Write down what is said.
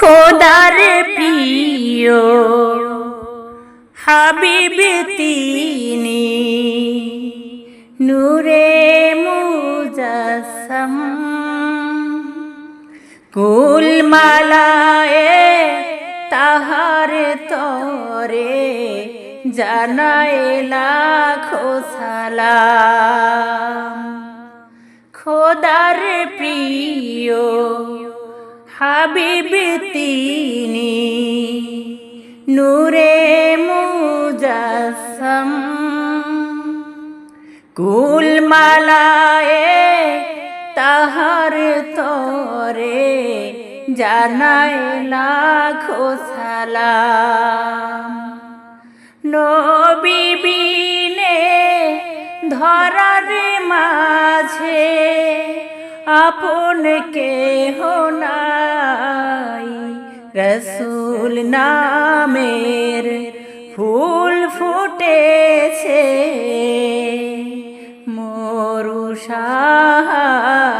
খোদার প্রিয় হাবিব তিনি, নূরে মুজাসসাম। কুল মালায়ে তাহার তরে জানায় লাখো সালাম। খোদার প্রিয় হাবিব তিনি, নূরে মুজাসসাম। কুল মালায়ে তাহার তরে জানায় লাখো সালাম। নবী বিনে ধরার মাঝে আপন কেহ নাই, রসূল নামের ফুল ফুটেছে মরু সাহারায়।